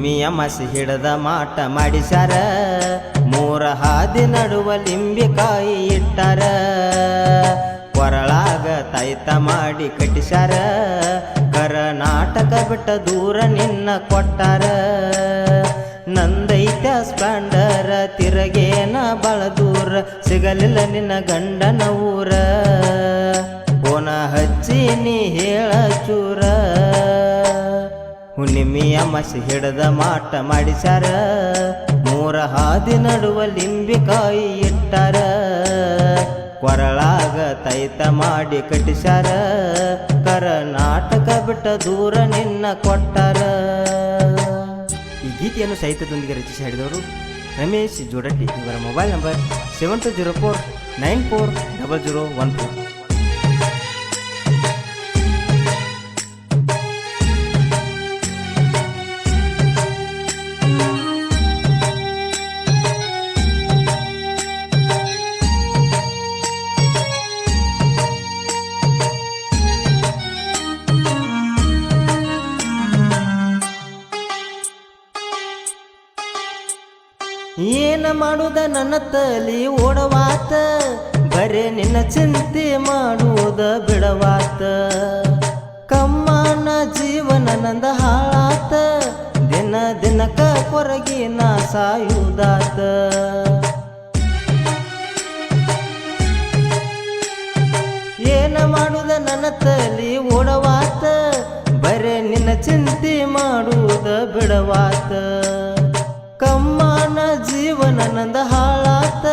ಹುಣ್ಣಿಮೆಯ ಮಸಿ ಹಿಡದ ಮಾಟ ಮಾಡಿಸ್ಯಾರ, ಮೂರ ಹಾದಿ ನಡುವ ಲಿಂಬಿಕಾಯಿ ಇಟ್ಟಾರ, ಕೊರಳಾಗ ತಾಯ್ತ ಮಾಡಿ ಕಟ್ಟಿಸ್ಯಾರ, ಕರ್ನಾಟಕ ಬಿಟ್ಟ ದೂರ ನಿನ್ನ ಕೊಟ್ಟಾರ. ನಂದೈತ್ಯ ಸ್ಪ್ಲೆಂಡರ ತಿರಗೇನ ಬಳ ದೂರ, ಸಿಗಲಿಲ್ಲ ನಿನ್ನ ಗಂಡನ ಊರ, ಪೋನ ಹಚ್ಚಿ ನೀ ಹೇಳ ಚೂರ. ಹುಣ್ಣಿಮೆಯ ಮಸಿ ಹಿಡದ ಮಾಟ ಮಾಡಿಸ್ಯಾರ, ಮೂರ ಹಾದಿ ನಡುವ ಲಿಂಬಿಕಾಯಿ ಇಟ್ಟಾರ, ಕೊರಳಾಗ ತಾಯ್ತ ಮಾಡಿ ಕಟ್ಟಿಸ್ಯಾರ, ಕರ್ನಾಟಕ ಬಿಟ್ಟ ದೂರ ನಿನ್ನ ಕೊಟ್ಟಾರ. ಈ ಗೀತೆಯನ್ನು ಸಾಹಿತ್ಯದೊಂದಿಗೆ ರಚಿಸಿ ಹಾಡಿದವರು ರಮೇಶ್ ಜೋಡಟ್ಟಿ. ಇವರ ಮೊಬೈಲ್ ನಂಬರ್ 7204940014. ಏನ ಮಾಡುದ ನನ್ನ ತಲಿ ಓಡವಾತ, ಬರೇ ನಿನ್ನ ಚಿಂತೆ ಮಾಡುವುದ ಬಿಡವಾತ, ಕಮ್ಮನ ಜೀವನ ನಂದ ಹಾಳಾತ, ದಿನ ದಿನಕ ಕೊರಗಿ ನಾ ಸಾಯುದಾತ. ಏನ ಮಾಡುದ ನನ್ನ ತಲಿ ಓಡವಾತ, ಬರೇ ನಿನ್ನ ಚಿಂತೆ ಮಾಡುವುದ ಬಿಡವಾತ, ಕಮ್ಮನ ಜೀವನ ನಂದ ಹಾಳಾತ,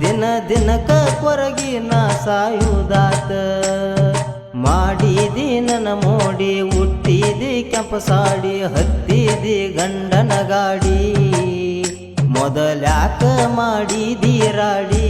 ದಿನ ದಿನಕ ಕೊರಗಿ ನಾ ಸಾಯುದಾತ. ಮಾಡಿದಿ ನನ್ನ ಮೋಡಿ, ಹುಟ್ಟಿದಿ ಕೆಂಪಸಾಡಿ, ಹತ್ತಿದಿ ಗಂಡನ ಗಾಡಿ, ಮೊದಲ್ಯಾಕ ಮಾಡಿದಿ ರಾಡಿ.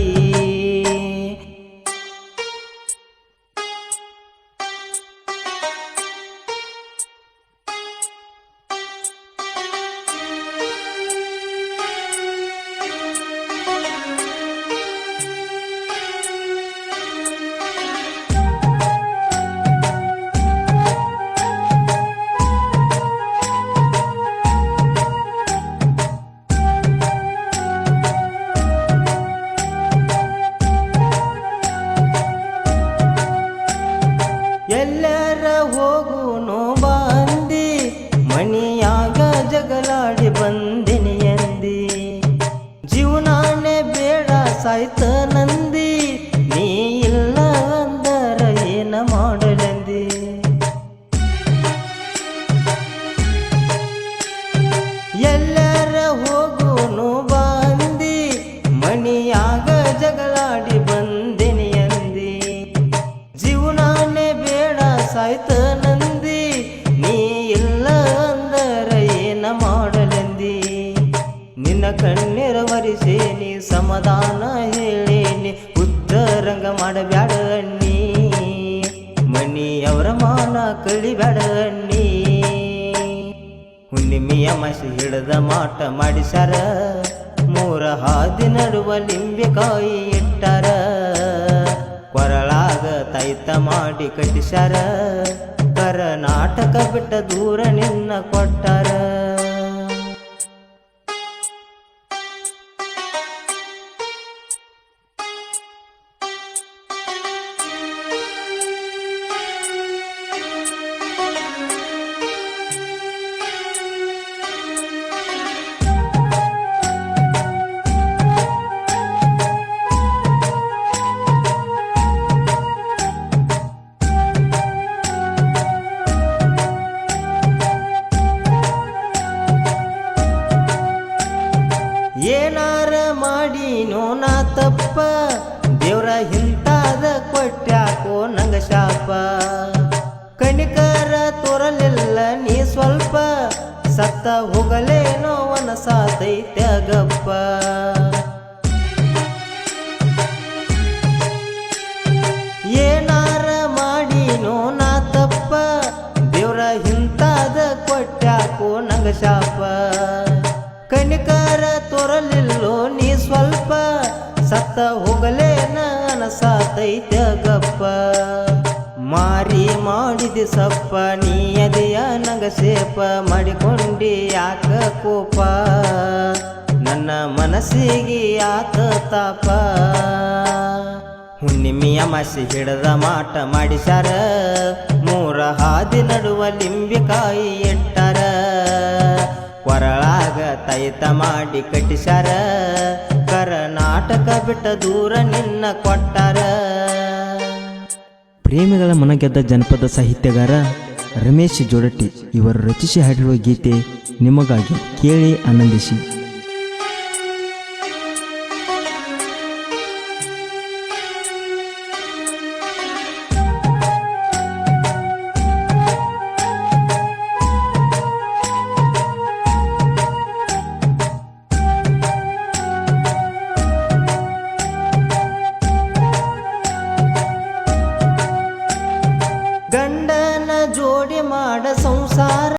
ಎಲ್ಲರ ಹೋಗುನು ಬಂದಿ, ಮಣಿಯಾಗ ಜಗಳಾಡಿ ಬಂದಿನಿ ಎಂದಿ, ಜೀವನಾನೇ ಬೇಡ ಸಾಯ್ತ ನಂದಿ, ನೀ ಇಲ್ಲ ಅಂದರ ಏನ ಮಾಡಲೆಂದಿ. ಎಲ್ಲರ ಹೋಗುನು ಬಂದಿ, ಮಣಿಯಾಗ ಜಗಳಾಡಿ ಬಂದಿನಿ ಎಂದಿ, ಜೀವನಾನೇ ಬೇಡ ಸಾಯ್ತ ನಂದಿ, ನೀ ಇಲ್ಲ ಅಂದರ ಏನ ಮಾಡಲೆಂದಿ. ನಿನ್ನ ಕಣ್ಣೀರ ವರಿಸೇನಿ, ಸಮಾಧಾನ ಹೇಳೇನಿ, ಉತ್ತರಂಗ ಮಾಡಬ್ಯಾಡ ಅಣ್ಣಿ, ಮಣಿಯವರ ಮಾನ ಕಳಿಬ್ಯಾಡ ಅಣ್ಣಿ. ಹುಣ್ಣಿಮೆಯ ಮಸಿ ಹಿಡದ ಮಾಟ ಮಾಡಿಸ್ಯಾರ, ಮೂರ ಹಾದಿ ನಡುವ ಲಿಂಬಿಕಾಯಿ ಇಟ್ಟಾರ, ಕೊರಳಾಗ ತಾಯ್ತ ಮಾಡಿ ಕಟ್ಟಿಸ್ಯಾರ, ಕರ್ನಾಟಕ ಬಿಟ್ಟ ದೂರ ನಿನ್ನ ಕೊಟ್ಟಾರ. ಏನಾರ ಮಾಡಿನೋ ನಾ ತಪ್ಪ, ದೇವ್ರ ಹಿಂತಾದ ಕೊಟ್ಟ್ಯಾಕೋ ನಂಗ ಶಾಪ, ಕಣಿಕರ ತೋರಲಿಲ್ಲ ನೀ ಸ್ವಲ್ಪ, ಸತ್ತ ಹೋಗಲೇನೋ ವನಸಾತೈತ್ಯ ಗಪ್ಪ. ಏನಾರ ಮಾಡಿನೋ ನಾ ತಪ್ಪ, ದೇವ್ರ ಹಿಂತಾದ ಕೊಟ್ಟ್ಯಾಕೋ ನಂಗ ಶಾಪ, ಕಣಿಕರ ತೋರಲಿಲ್ಲೋ ನೀ ಸ್ವಲ್ಪ, ಸತ್ತ ಹೋಗಲೇ ನನಸಾತೈತ್ಯ ಗಪ್ಪ. ಮಾರಿ ಮಾಡಿದ ಸಪ್ಪ ನೀ ಅದೆಯ ನಂಗ ಸೇಪ ಮಾಡಿಕೊಂಡಿ ಯಾಕ ಕೋಪ ನನ್ನ ಮನಸ್ಸಿಗೆ ಆತ ತಾಪ ಹುಣ್ಣಿಮೆಯ ಮಸಿ ಹಿಡದ ಮಾಟ ಮಾಡಿಸ್ಯಾರ ಮೂರ ಹಾದಿ ನಡುವ ಲಿಂಬಿಕಾಯಿ ಇಟ್ಟಾರ ಕೊರಳಾಗ ತೈತ ಮಾಡಿ ಕಟ್ಟಿಸ್ಯಾರ ಕರ್ನಾಟಕ ಬಿಟ್ಟ ದೂರ ನಿನ್ನ ಕೊಟ್ಟಾರ. ಪ್ರೇಮಿಗಳ ಮನಗೆದ್ದ ಜನಪದ ಸಾಹಿತ್ಯಗಾರ ರಮೇಶ್ ಜೋಡಟ್ಟಿ ಇವರು ರಚಿಸಿ ಹಾಡಿರುವ ಗೀತೆ ನಿಮಗಾಗಿ, ಕೇಳಿ ಆನಂದಿಸಿ. ಗಂಡನ ಜೋಡಿ ಮಾಡ ಸಂಸಾರ